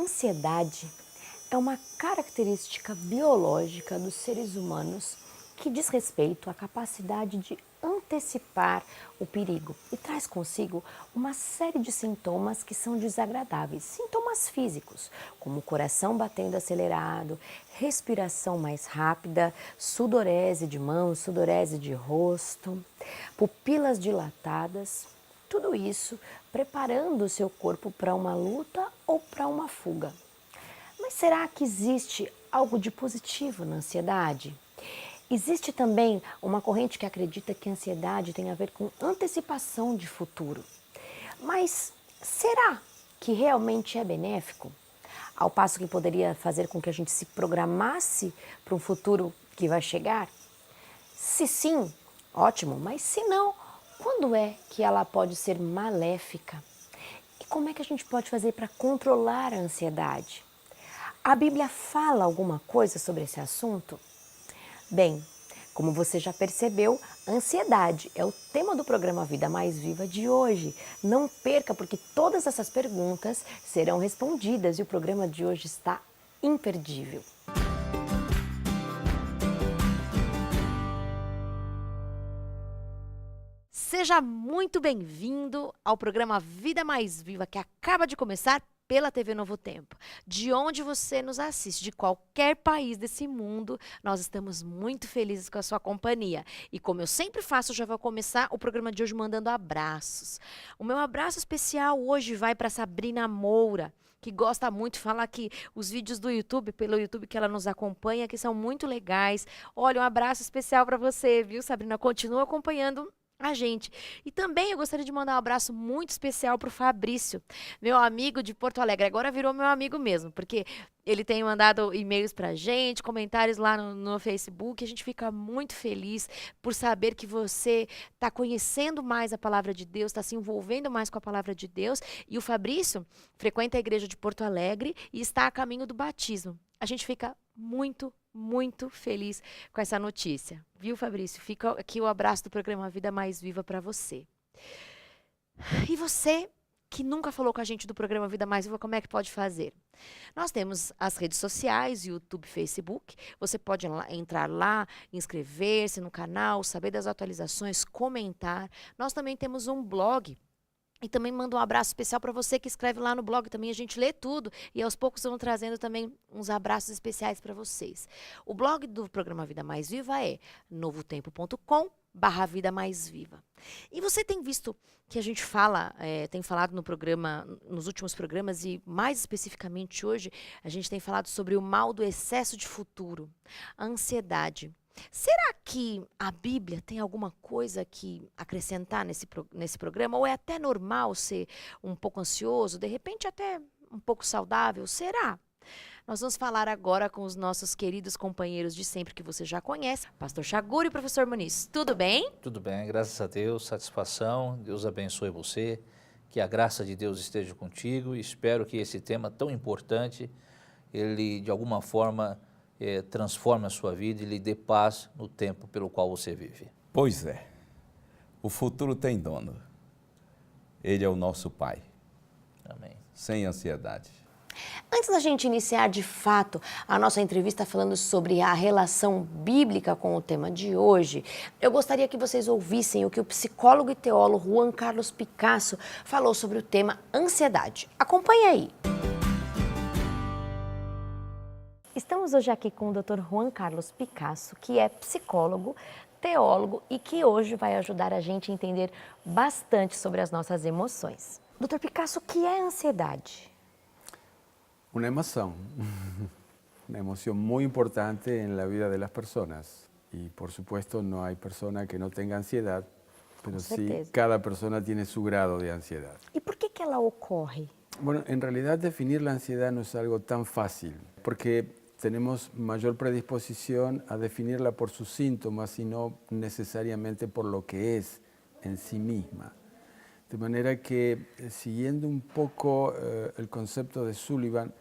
Ansiedade é uma característica biológica dos seres humanos que diz respeito à capacidade de antecipar o perigo e traz consigo uma série de sintomas que são desagradáveis, sintomas físicos, como coração batendo acelerado, respiração mais rápida, sudorese de mãos, sudorese de rosto, pupilas dilatadas, tudo isso preparando o seu corpo para uma luta ou para uma fuga. Mas será que existe algo de positivo na ansiedade? Existe também uma corrente que acredita que a ansiedade tem a ver com antecipação de futuro. Mas será que realmente é benéfico? Ao passo que poderia fazer com que a gente se programasse para um futuro que vai chegar? Se sim, ótimo, mas se não, quando é que ela pode ser maléfica? E como é que a gente pode fazer para controlar a ansiedade? A Bíblia fala alguma coisa sobre esse assunto? Bem, como você já percebeu, ansiedade é o tema do programa Vida Mais Viva de hoje. Não perca, porque todas essas perguntas serão respondidas e o programa de hoje está imperdível. Seja muito bem-vindo ao programa Vida Mais Viva, que acaba de começar pela TV Novo Tempo. De onde você nos assiste, de qualquer país desse mundo, nós estamos muito felizes com a sua companhia. E como eu sempre faço, eu já vou começar o programa de hoje mandando abraços. O meu abraço especial hoje vai para Sabrina Moura, que gosta muito de falar que os vídeos do YouTube, pelo YouTube que ela nos acompanha, que são muito legais. Olha, um abraço especial para você, viu, Sabrina? Continua acompanhando a gente. E também eu gostaria de mandar um abraço muito especial para o Fabrício, meu amigo de Porto Alegre. Agora virou meu amigo mesmo, porque ele tem mandado e-mails para a gente, comentários lá no Facebook. A gente fica muito feliz por saber que você está conhecendo mais a palavra de Deus, está se envolvendo mais com a palavra de Deus. E o Fabrício frequenta a igreja de Porto Alegre e está a caminho do batismo. A gente fica muito feliz com essa notícia. Viu, Fabrício? Fica aqui o abraço do programa Vida Mais Viva para você. E você que nunca falou com a gente do programa Vida Mais Viva, como é que pode fazer? Nós temos as redes sociais, YouTube, Facebook. Você pode entrar lá, inscrever-se no canal, saber das atualizações, comentar. Nós também temos um blog. E também mando um abraço especial para você que escreve lá no blog também. A gente lê tudo e aos poucos vamos trazendo também uns abraços especiais para vocês. O blog do programa Vida Mais Viva é novotempo.com/Vida Mais Viva. E você tem visto que a gente tem falado no programa, nos últimos programas e mais especificamente hoje, a gente tem falado sobre o mal do excesso de futuro, a ansiedade. Será que a Bíblia tem alguma coisa que acrescentar nesse programa? Ou é até normal ser um pouco ansioso, de repente até um pouco saudável? Será? Nós vamos falar agora com os nossos queridos companheiros de sempre que você já conhece, Pastor Chaguri e Professor Muniz. Tudo bem? Tudo bem, graças a Deus, satisfação, Deus abençoe você, que a graça de Deus esteja contigo e espero que esse tema tão importante, ele de alguma forma transforme a sua vida e lhe dê paz no tempo pelo qual você vive. Pois é, o futuro tem dono, ele é o nosso Pai, Amém. sem ansiedade. Antes da gente iniciar de fato a nossa entrevista falando sobre a relação bíblica com o tema de hoje, eu gostaria que vocês ouvissem o que o psicólogo e teólogo Juan Carlos Picasso falou sobre o tema ansiedade. Acompanhe aí. Estamos hoje aqui com o Dr. Juan Carlos Picasso, que é psicólogo, teólogo e que hoje vai ajudar a gente a entender bastante sobre as nossas emoções. Dr. Picasso, o que é ansiedade? Una emoción muy importante en la vida de las personas y por supuesto no hay persona que no tenga ansiedad, pero sí cada persona tiene su grado de ansiedad. E por que ela ocorre? Bueno, en realidad definir la ansiedad no es algo tan fácil porque tenemos mayor predisposición a definirla por sus síntomas y no necesariamente por lo que es en sí misma. De manera que, siguiendo un poco el concepto de Sullivan,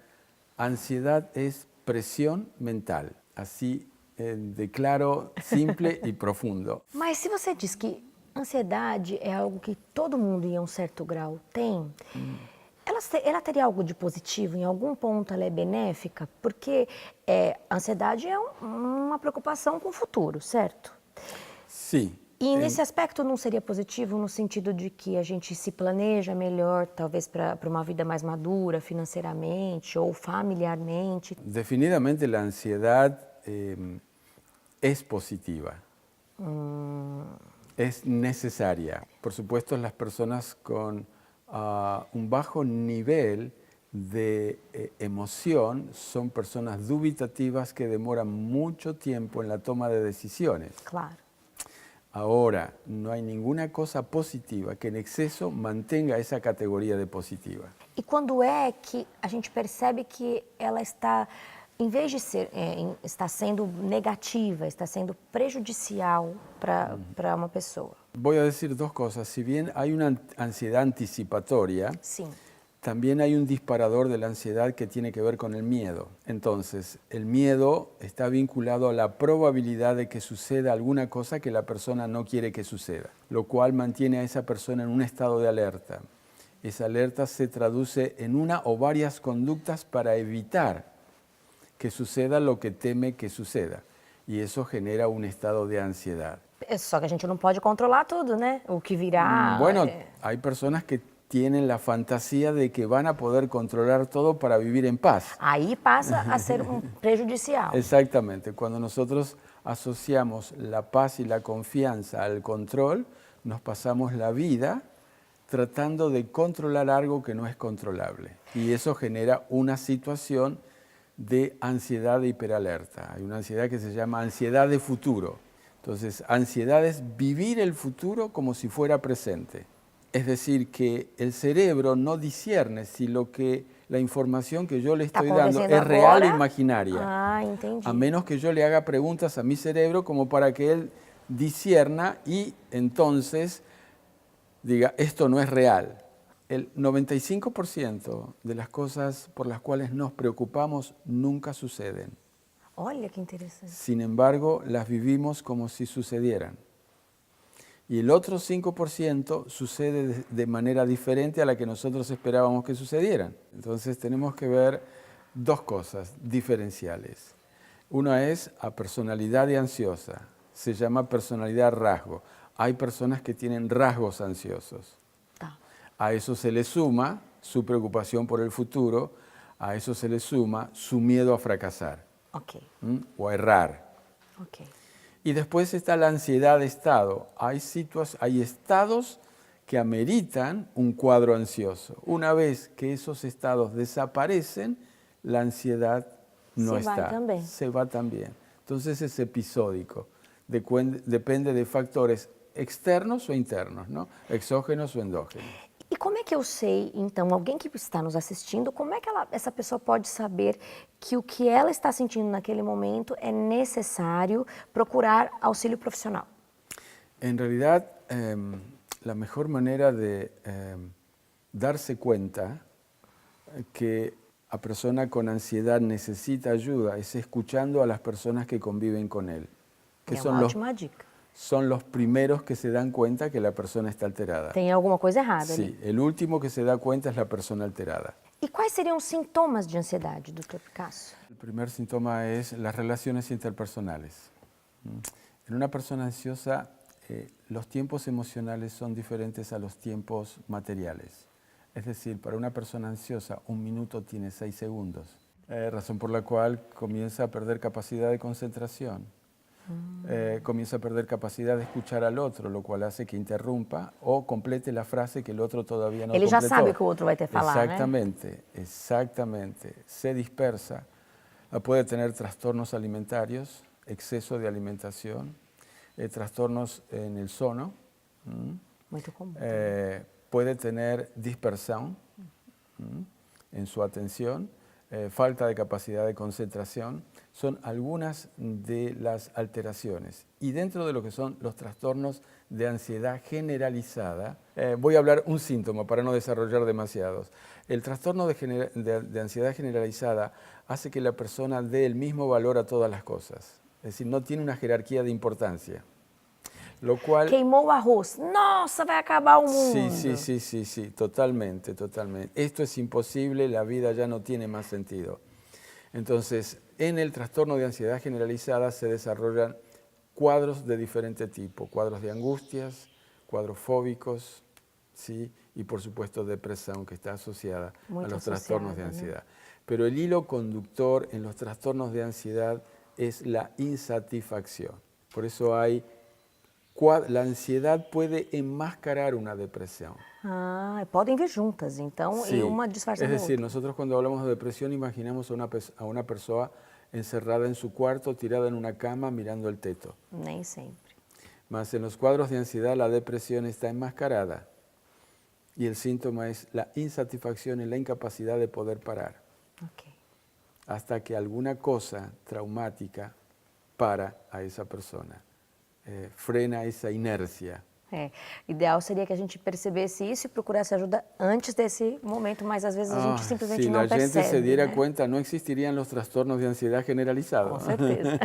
ansiedad es presión mental, así de claro, simple e profundo. Mas se você diz que ansiedade é algo que todo mundo em um certo grau tem, ela teria algo de positivo? Em algum ponto ela é benéfica? Porque a ansiedade é uma preocupação com o futuro, certo? Sí. E nesse aspecto não seria positivo no sentido de que a gente se planeja melhor, talvez para uma vida mais madura financeiramente ou familiarmente? Definitivamente la ansiedad es positiva, es necesaria. Por supuesto, las personas con un bajo nivel de emoción son personas dubitativas que demoran mucho tiempo en la toma de decisiones. Claro. Ahora, no hay ninguna cosa positiva que en exceso mantenga esa categoría de positiva. E quando é que a gente percebe que ela está, em vez de ser, está sendo negativa, está sendo prejudicial para uma pessoa? Voy a decir dos cosas. Si bien hay una ansiedad anticipatoria, Sim. también hay un disparador de la ansiedad que tiene que ver con el miedo. Entonces, el miedo está vinculado a la probabilidad de que suceda alguna cosa que la persona no quiere que suceda, lo cual mantiene a esa persona en un estado de alerta. Esa alerta se traduce en una o varias conductas para evitar que suceda lo que teme que suceda. Y eso genera un estado de ansiedad. Só que a gente não pode controlar tudo, né? O que virá. Bueno, hay personas que tienen la fantasía de que van a poder controlar todo para vivir en paz. Aí passa a ser prejudicial. Exactamente. Cuando nosotros asociamos la paz y la confianza al control, nos pasamos la vida tratando de controlar algo que no es controlable. Y eso genera una situación de ansiedad de hiperalerta. Hay una ansiedad que se llama ansiedad de futuro. Entonces, ansiedad es vivir el futuro como si fuera presente. Es decir, que el cerebro no discierne si la información que yo le estoy dando es real o imaginaria. Ah, entendi. A menos que yo le haga preguntas a mi cerebro como para que él discierna y entonces diga, esto no es real. El 95% de las cosas por las cuales nos preocupamos nunca suceden. Olha que interessante. Sin embargo, las vivimos como si sucedieran. Y el otro 5% sucede de manera diferente a la que nosotros esperábamos que sucedieran. Entonces tenemos que ver dos cosas diferenciales. Una es a personalidad ansiosa, se llama personalidad rasgo. Hay personas que tienen rasgos ansiosos. Tá. A eso se le suma su preocupación por el futuro, a eso se le suma su miedo a fracasar Ok, o a errar. ok. Y después está la ansiedad de estado. Hay estados que ameritan un cuadro ansioso. Una vez que esos estados desaparecen, la ansiedad no Se va está. también. Se va también. Entonces es episódico. Depende de factores externos o internos, ¿no? Exógenos o endógenos. E como é que eu sei, então, alguém que está nos assistindo, como é que essa pessoa pode saber que o que ela está sentindo naquele momento é necessário procurar auxílio profissional? En realidad, la mejor manera de darse cuenta que a persona con ansiedad necesita ayuda es escuchando a las personas que conviven con él, que É son uma los, ótima dica. son los primeros que se dan cuenta que la persona está alterada. Tem alguma coisa errada ali. Sí, el último que se da cuenta es la persona alterada. E quais seriam os sintomas de ansiedade, Dr. Picasso? El primer síntoma es las relaciones interpersonales. En una persona ansiosa, los tiempos emocionales son diferentes a los tiempos materiales. Es decir, para una persona ansiosa, un minuto tiene 6 segundos, razón por la cual comienza a perder capacidad de concentración. Comienza a perder capacidad de escuchar al otro, lo cual hace que interrumpa o complete la frase que el otro todavía no Ele completó. já sabe o que o outro vai ter falar, Exactamente, exactamente. Se dispersa, puede tener trastornos alimentarios, exceso de alimentación, trastornos en el sono, Muito comum. puede tener dispersión en su atención, falta de capacidad de concentración, son algunas de las alteraciones. Y dentro de lo que son los trastornos de ansiedad generalizada, voy a hablar un síntoma para no desarrollar demasiados. El trastorno de ansiedad generalizada hace que la persona dé el mismo valor a todas las cosas, es decir, no tiene una jerarquía de importancia. Lo cual... Queimou o arroz. Nossa, vai acabar o mundo. Sí, totalmente, totalmente. Esto es imposible, la vida ya no tiene más sentido. Entonces, en el trastorno de ansiedad generalizada se desarrollan cuadros de diferente tipo, cuadros de angustias, cuadros fóbicos, ¿sí? Y por supuesto depresión que está asociada Muy a los asociada, trastornos de ¿no? ansiedad. Pero el hilo conductor en los trastornos de ansiedad es la insatisfacción. Por eso la ansiedad puede enmascarar una depresión. Ah, podem vir juntas, então, Sí. e uma disfarçando Es a decir, outra. nosotros cuando hablamos de depresión imaginamos a una persona encerrada en su cuarto, tirada en una cama, mirando el teto. Nem sempre. Mas en los cuadros de ansiedad la depresión está enmascarada y el síntoma es la insatisfacción y la incapacidad de poder parar Ok. hasta que alguna cosa traumática para a esa persona, frena esa inercia. Ideal seria que a gente percebesse isso e procurasse ajuda antes desse momento, mas às vezes a gente simplesmente si não la gente percebe. se diera né? cuenta, no existirían los trastornos de ansiedad Com generalizados. certeza.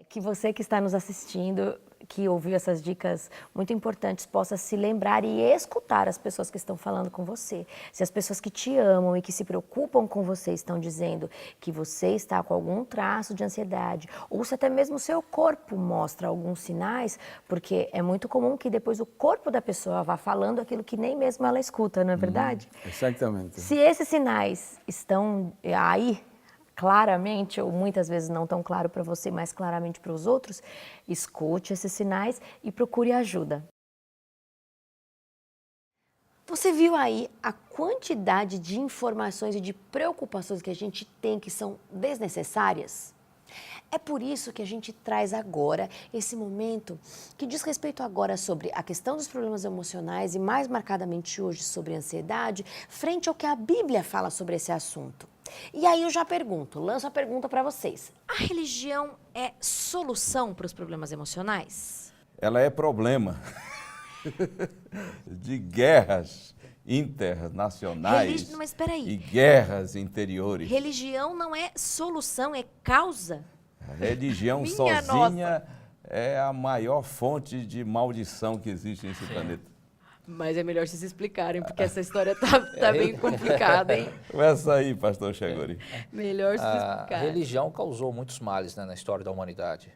Que você que está nos assistindo, que ouviu essas dicas muito importantes, possa se lembrar e escutar as pessoas que estão falando com você. Se as pessoas que te amam e que se preocupam com você estão dizendo que você está com algum traço de ansiedade, ou se até mesmo o seu corpo mostra alguns sinais, porque é muito comum que depois o corpo da pessoa vá falando aquilo que nem mesmo ela escuta, não é verdade? Exactamente. Se esses sinais estão aí, claramente, ou muitas vezes não tão claro para você, mas claramente para os outros, escute esses sinais e procure ajuda. Você viu aí a quantidade de informações e de preocupações que a gente tem que são desnecessárias? É por isso que a gente traz agora esse momento que diz respeito agora sobre a questão dos problemas emocionais e mais marcadamente hoje sobre a ansiedade, frente ao que a Bíblia fala sobre esse assunto. E aí eu já pergunto, lanço a pergunta para vocês. A religião é solução para os problemas emocionais? Ela é problema de guerras internacionais Mas espera aí. e guerras interiores. Religião não é solução, é causa? A religião Minha sozinha é a maior fonte de maldição que existe nesse planeta. Mas é melhor vocês explicarem, porque essa história tá bem complicada, hein? Começa aí, pastor Chagori. Melhor vocês A explicarem. religião causou muitos males, né, na história da humanidade.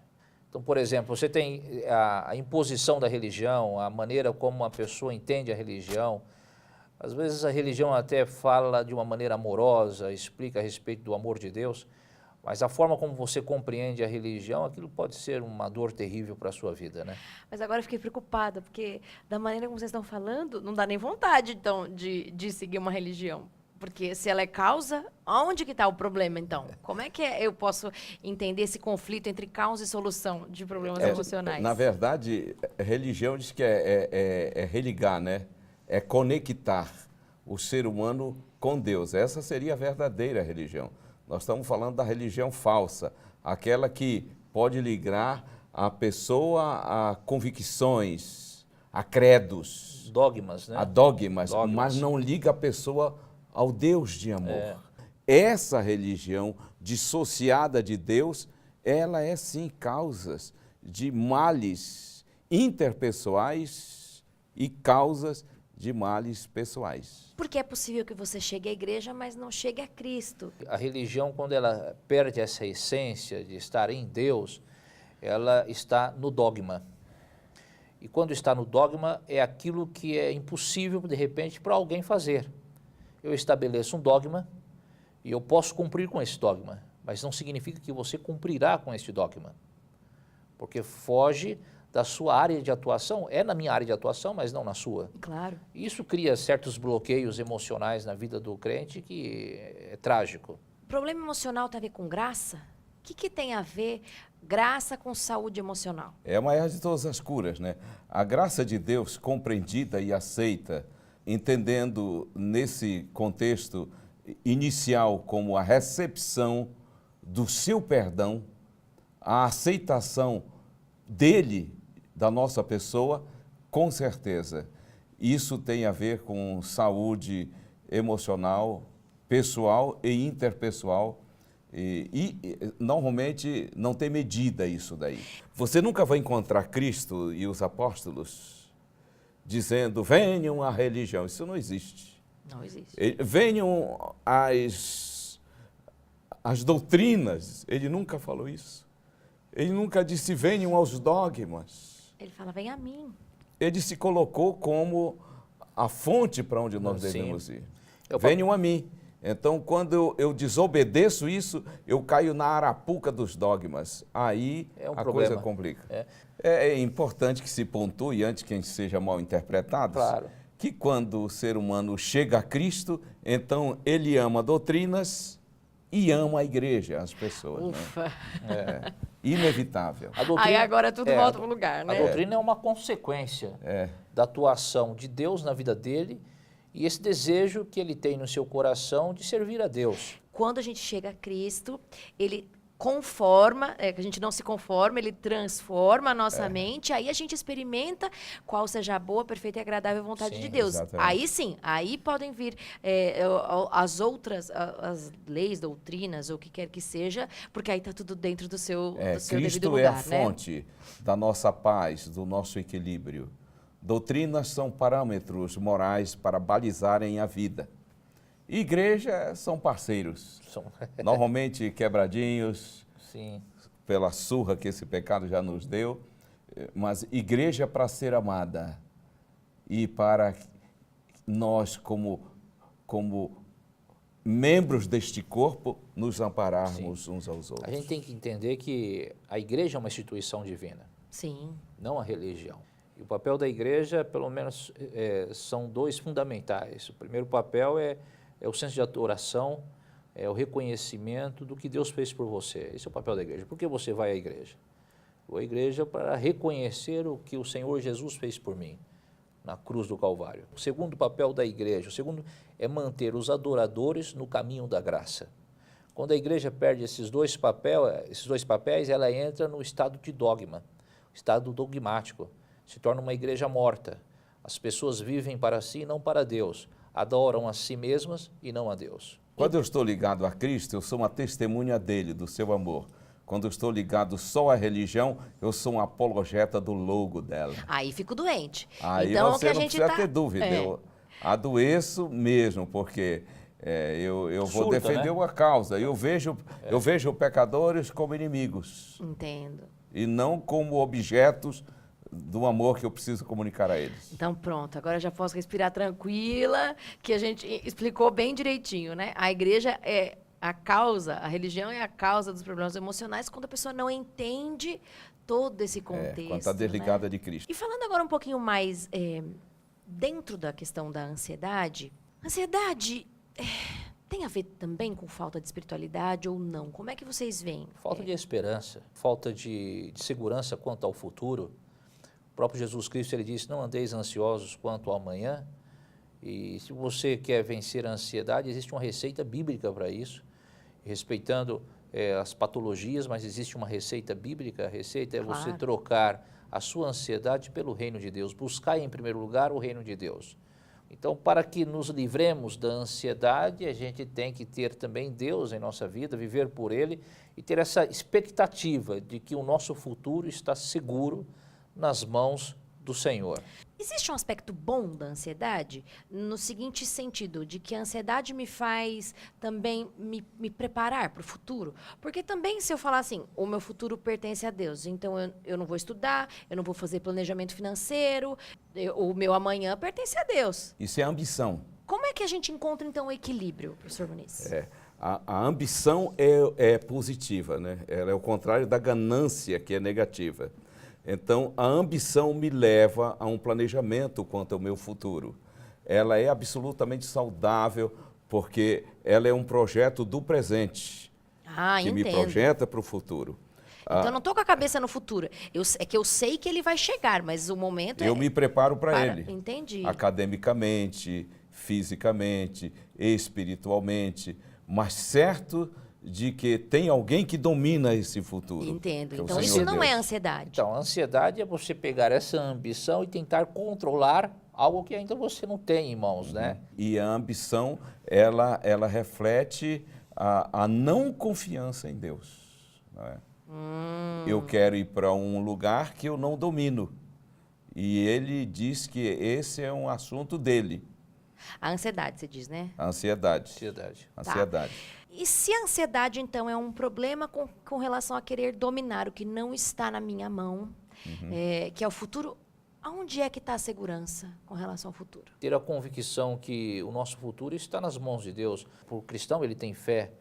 Então, por exemplo, você tem a imposição da religião, a maneira como a pessoa entende a religião. Às vezes a religião até fala de uma maneira amorosa, explica a respeito do amor de Deus, mas a forma como você compreende a religião, aquilo pode ser uma dor terrível para a sua vida, né? Mas agora eu fiquei preocupada, porque da maneira como vocês estão falando, não dá nem vontade, então, de seguir uma religião. Porque se ela é causa, onde que está o problema, então? Como é que eu posso entender esse conflito entre causa e solução de problemas emocionais? Na verdade, a religião diz que é religar, né? É conectar o ser humano com Deus. Essa seria a verdadeira religião. Nós estamos falando da religião falsa, aquela que pode ligar a pessoa a convicções, a credos, Dogmas, né? a dogmas, Dogmas. mas não liga a pessoa ao Deus de amor. Essa religião dissociada de Deus, ela é sim causas de males interpessoais e causas de males pessoais. Porque é possível que você chegue à igreja, mas não chegue a Cristo. A religião, quando ela perde essa essência de estar em Deus, ela está no dogma. E quando está no dogma, é aquilo que é impossível, de repente, para alguém fazer. Eu estabeleço um dogma e eu posso cumprir com esse dogma, mas não significa que você cumprirá com esse dogma, porque foge da sua área de atuação, é na minha área de atuação, mas não na sua. Claro. Isso cria certos bloqueios emocionais na vida do crente que é trágico. Problema emocional tem a ver com graça? O que tem a ver graça com saúde emocional? É a maior de todas as curas, né? A graça de Deus compreendida e aceita, entendendo nesse contexto inicial como a recepção do seu perdão, a aceitação dele, da nossa pessoa, com certeza. Isso tem a ver com saúde emocional, pessoal e interpessoal, Normalmente não tem medida isso daí. Você nunca vai encontrar Cristo e os apóstolos dizendo, venham à religião. Isso não existe. Não existe. Venham às doutrinas. Ele nunca falou isso. Ele nunca disse, venham aos dogmas. Ele fala, vem a mim. Ele se colocou como a fonte para onde nós Sim. devemos ir. Eu- Venham a mim. Então, quando eu desobedeço isso, eu caio na arapuca dos dogmas. Aí É um a problema. coisa complica. É. É importante que se pontue, antes que a gente seja mal interpretado, Claro. que quando o ser humano chega a Cristo, então ele ama doutrinas e ama a igreja, as pessoas. Né? Ufa. Inevitável. A doutrina, Aí agora tudo é, volta pro lugar, A né? doutrina é uma consequência da atuação de Deus na vida dele e esse desejo que ele tem no seu coração de servir a Deus. Quando a gente chega a Cristo, ele conforma, que a gente não se conforma, ele transforma a nossa mente, aí a gente experimenta qual seja a boa, perfeita e agradável vontade Sim, de Deus. exatamente. Aí sim, aí podem vir as outras, as leis, doutrinas, ou o que quer que seja, porque aí está tudo dentro do seu devido Cristo lugar, é a né? fonte da nossa paz, do nosso equilíbrio. Doutrinas são parâmetros morais para balizarem a vida. Igreja são parceiros, São- normalmente quebradinhos Sim. pela surra que esse pecado já nos deu, mas igreja para ser amada e para nós, como membros deste corpo, nos ampararmos uns aos outros. A gente tem que entender que a igreja é uma instituição divina, Sim. não a religião. E o papel da igreja, pelo menos, são dois fundamentais. O primeiro papel é o senso de adoração, é o reconhecimento do que Deus fez por você. Esse é o papel da igreja. Por que você vai à igreja? Vou à igreja para reconhecer o que o Senhor Jesus fez por mim na cruz do Calvário. O segundo papel da igreja, o segundo é manter os adoradores no caminho da graça. Quando a igreja perde esses dois papéis, ela entra no estado de dogma, estado dogmático, se torna uma igreja morta. As pessoas vivem para si e não para Deus, adoram a si mesmas e não a Deus. Quando eu estou ligado a Cristo, eu sou uma testemunha dele, do seu amor. Quando eu estou ligado só à religião, eu sou um apologeta do logo dela. Aí fico doente. Aí então, o que você a não gente precisa tá... ter dúvida. Eu adoeço mesmo, porque eu vou Surta, defender né? uma causa. Eu vejo pecadores como inimigos Entendo. e não como objetos do amor que eu preciso comunicar a eles. Então pronto, agora eu já posso respirar tranquila, que a gente explicou bem direitinho, né? A igreja é a causa, a religião é a causa dos problemas emocionais quando a pessoa não entende todo esse contexto. Quando está desligada né? de Cristo. E falando agora um pouquinho mais dentro da questão da ansiedade, ansiedade tem a ver também com falta de espiritualidade ou não? Como é que vocês veem? Falta de esperança, falta de segurança quanto ao futuro. O próprio Jesus Cristo, ele disse, não andeis ansiosos quanto ao amanhã. E se você quer vencer a ansiedade, existe uma receita bíblica para isso, respeitando as patologias, mas existe uma receita bíblica. A receita é você Claro. trocar a sua ansiedade pelo reino de Deus, buscar em primeiro lugar o reino de Deus. Então, para que nos livremos da ansiedade, a gente tem que ter também Deus em nossa vida, viver por Ele e ter essa expectativa de que o nosso futuro está seguro nas mãos do Senhor. Existe um aspecto bom da ansiedade no seguinte sentido, de que a ansiedade me faz também me preparar para o futuro? Porque também se eu falar assim, o meu futuro pertence a Deus, então eu não vou estudar, eu não vou fazer planejamento financeiro, o meu amanhã pertence a Deus. Isso é ambição. Como é que a gente encontra então o equilíbrio, professor Muniz? A ambição é positiva, né? Ela é o contrário da ganância, que é negativa. Então, a ambição me leva a um planejamento quanto ao meu futuro. Ela é absolutamente saudável, porque ela é um projeto do presente, que me Entendo. projeta para o futuro. Então eu não estou com a cabeça no futuro. É que eu sei que ele vai chegar, mas o momento Eu me preparo para para- ele. Entendi. Academicamente, fisicamente, espiritualmente, mas certo de que tem alguém que domina esse futuro. Entendo. que é o Então Senhor isso não é Deus. ansiedade. Então, a ansiedade é você pegar essa ambição e tentar controlar algo que ainda você não tem em mãos, né? E a ambição, ela reflete a não confiança em Deus. Não é? Eu quero ir para um lugar que eu não domino. E ele diz que esse é um assunto dele. A ansiedade, você diz, né? A ansiedade. Ansiedade. Ansiedade. E se a ansiedade, então, é um problema com relação a querer dominar o que não está na minha mão, que é o futuro, aonde é que está a segurança com relação ao futuro? Ter a convicção que o nosso futuro está nas mãos de Deus. O cristão, ele tem fé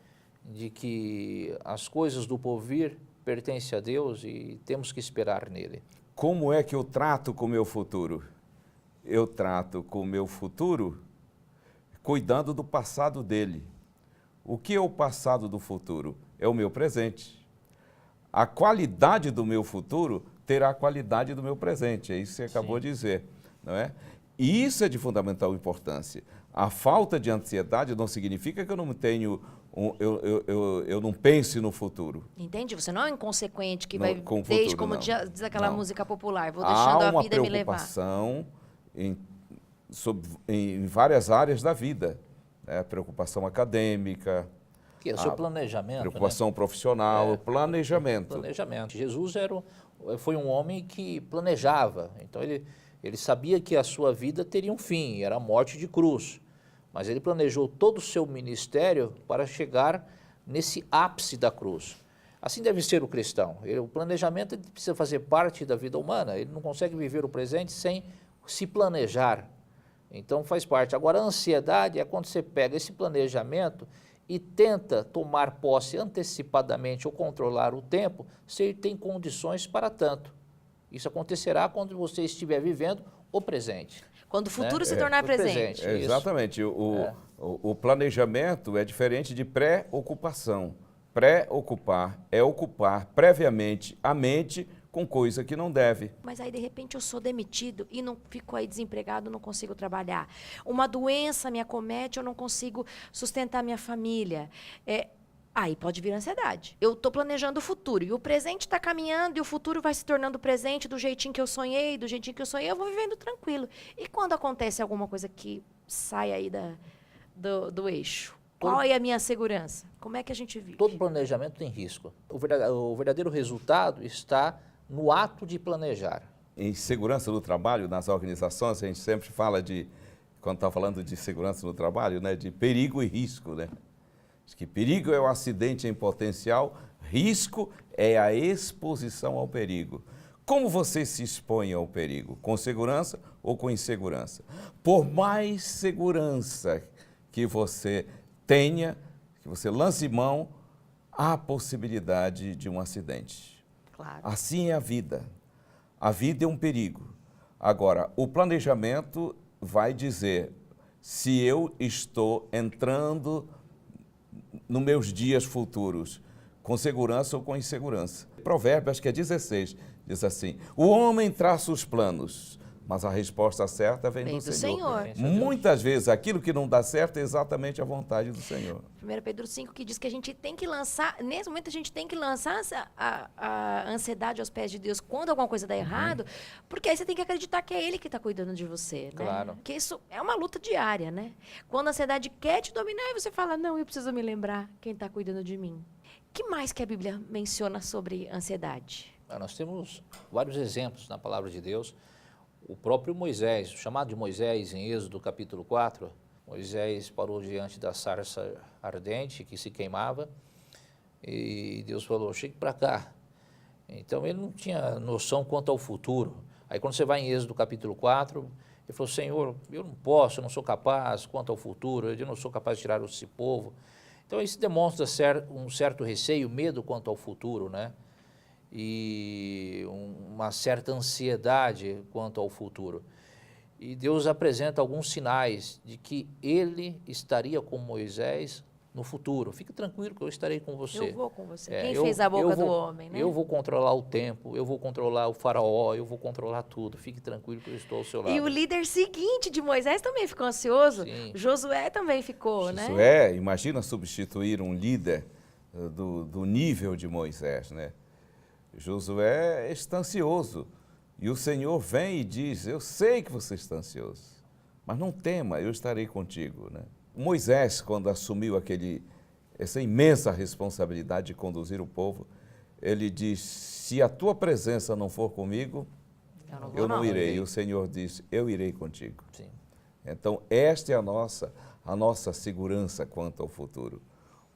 de que as coisas do porvir pertencem a Deus e temos que esperar nele. Como é que eu trato com o meu futuro? Eu trato com o meu futuro cuidando do passado dele. O que é o passado do futuro? É o meu presente. A qualidade do meu futuro terá a qualidade do meu presente, é isso que você acabou de dizer, não é? E isso é de fundamental importância. A falta de ansiedade não significa que eu não tenho, eu não pense no futuro. Entende? Você não é um inconsequente que Não, vai, com o desde futuro, como não. diz aquela Não. música popular, vou deixando Há a uma vida me levar. preocupação em várias áreas da vida, né? Preocupação acadêmica, Que é o seu planejamento, preocupação profissional, planejamento. Planejamento. Jesus foi um homem que planejava, então ele sabia que a sua vida teria um fim, era a morte de cruz, mas ele planejou todo o seu ministério para chegar nesse ápice da cruz. Assim deve ser o cristão, o planejamento precisa fazer parte da vida humana, ele não consegue viver o presente sem se planejar, então faz parte. Agora a ansiedade é quando você pega esse planejamento e tenta tomar posse antecipadamente ou controlar o tempo, se tem condições para tanto. Isso acontecerá quando você estiver vivendo o presente. Quando o futuro Né? se tornar O presente. presente. Isso. Exatamente. O planejamento é diferente de pré-ocupação. Pré-ocupar é ocupar previamente a mente com coisa que não deve. Mas aí, de repente, eu sou demitido e não fico aí desempregado, não consigo trabalhar. Uma doença me acomete, eu não consigo sustentar minha família. Aí pode vir ansiedade. Eu estou planejando o futuro e o presente está caminhando e o futuro vai se tornando presente do jeitinho que eu sonhei, eu vou vivendo tranquilo. E quando acontece alguma coisa que sai aí do eixo? Qual é a minha segurança? Como é que a gente vive? Todo planejamento tem risco. O verdadeiro resultado está no ato de planejar. Em segurança do trabalho, nas organizações, a gente sempre fala quando está falando de segurança no trabalho, né, de perigo e risco, né? Diz que perigo é o acidente em potencial, risco é a exposição ao perigo. Como você se expõe ao perigo? Com segurança ou com insegurança? Por mais segurança que você tenha, que você lance mão, há a possibilidade de um acidente. Claro. Assim é a vida. A vida é um perigo. Agora, o planejamento vai dizer se eu estou entrando nos meus dias futuros com segurança ou com insegurança. Provérbios, acho que é 16, diz assim: o homem traça os planos, mas a resposta certa vem do Senhor. Muitas vezes aquilo que não dá certo é exatamente a vontade do Senhor. 1 Pedro 5 que diz que a gente tem que lançar, nesse momento a gente tem que lançar a ansiedade aos pés de Deus quando alguma coisa dá errado, porque aí você tem que acreditar que é Ele que está cuidando de você, né? Claro. Porque isso é uma luta diária, né? Quando a ansiedade quer te dominar, aí você fala, não, eu preciso me lembrar quem está cuidando de mim. O que mais que a Bíblia menciona sobre ansiedade? Nós temos vários exemplos na palavra de Deus. O próprio Moisés, o chamado de Moisés em Êxodo capítulo 4, Moisés parou diante da sarça ardente que se queimava e Deus falou, chegue para cá. Então ele não tinha noção quanto ao futuro. Aí quando você vai em Êxodo capítulo 4, ele falou, Senhor, eu não posso, eu não sou capaz quanto ao futuro, eu não sou capaz de tirar esse povo. Então isso demonstra um certo receio, medo quanto ao futuro, né? E uma certa ansiedade quanto ao futuro. E Deus apresenta alguns sinais de que Ele estaria com Moisés no futuro. Fique tranquilo que eu estarei com você. Eu vou com você. Quem fez a boca do homem, né? Eu vou controlar o tempo, eu vou controlar o faraó, eu vou controlar tudo. Fique tranquilo que eu estou ao seu lado. E o líder seguinte de Moisés também ficou ansioso. Sim. Josué também ficou, né? Josué, imagina substituir um líder do nível de Moisés, né? Josué está ansioso. E o Senhor vem e diz, eu sei que você está ansioso, mas não tema, eu estarei contigo, né? Moisés, quando assumiu essa imensa responsabilidade de conduzir o povo, ele diz, se a tua presença não for comigo, eu não irei. E o Senhor diz, eu irei contigo. Sim. Então, esta é a nossa segurança quanto ao futuro.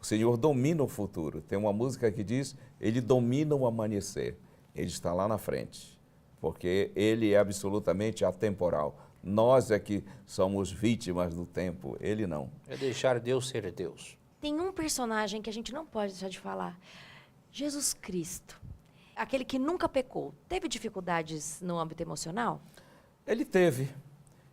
O Senhor domina o futuro. Tem uma música que diz, Ele domina o amanhecer. Ele está lá na frente, porque Ele é absolutamente atemporal. Nós é que somos vítimas do tempo, Ele não. É deixar Deus ser Deus. Tem um personagem que a gente não pode deixar de falar. Jesus Cristo. Aquele que nunca pecou. Teve dificuldades no âmbito emocional? Ele teve.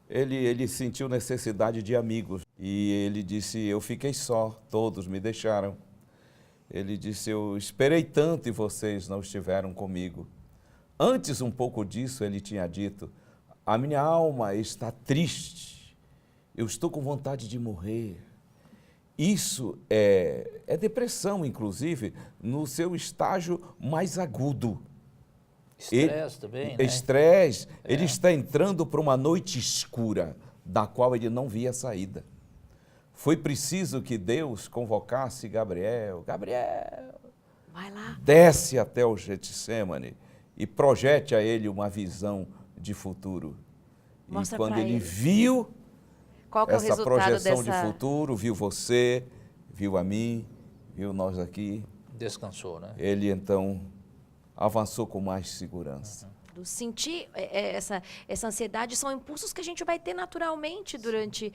Ele sentiu necessidade de amigos. E ele disse, eu fiquei só, todos me deixaram. Ele disse, eu esperei tanto e vocês não estiveram comigo. Antes um pouco disso, ele tinha dito, a minha alma está triste, eu estou com vontade de morrer. Isso é depressão, inclusive, no seu estágio mais agudo. Estresse também, né? Estresse. Ele está entrando para uma noite escura, da qual ele não via saída. Foi preciso que Deus convocasse Gabriel. Gabriel, vai lá. Desce até o Getsêmani e projete a ele uma visão de futuro. Mostra e quando pra ele ele. viu Qual que é o essa resultado projeção dessa... de futuro, viu você, viu a mim, viu nós aqui, Descansou, né? ele então avançou com mais segurança. Sentir essa ansiedade são impulsos que a gente vai ter naturalmente durante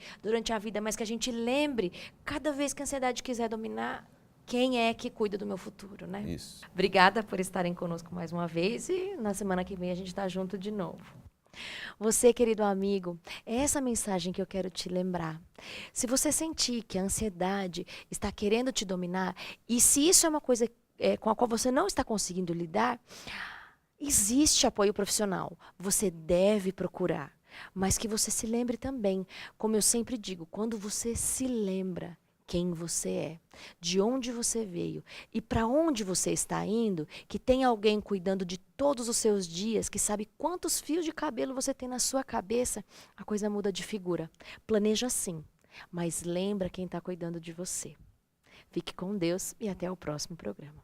a vida, mas que a gente lembre, cada vez que a ansiedade quiser dominar, quem é que cuida do meu futuro, né? Isso. Obrigada por estarem conosco mais uma vez e na semana que vem a gente está junto de novo. Você, querido amigo, é essa mensagem que eu quero te lembrar. Se você sentir que a ansiedade está querendo te dominar, e se isso é uma coisa com a qual você não está conseguindo lidar, existe apoio profissional. Você deve procurar. Mas que você se lembre também, como eu sempre digo, quando você se lembra quem você é, de onde você veio e para onde você está indo, que tem alguém cuidando de todos os seus dias, que sabe quantos fios de cabelo você tem na sua cabeça, a coisa muda de figura. Planeja sim, mas lembra quem está cuidando de você. Fique com Deus e até o próximo programa.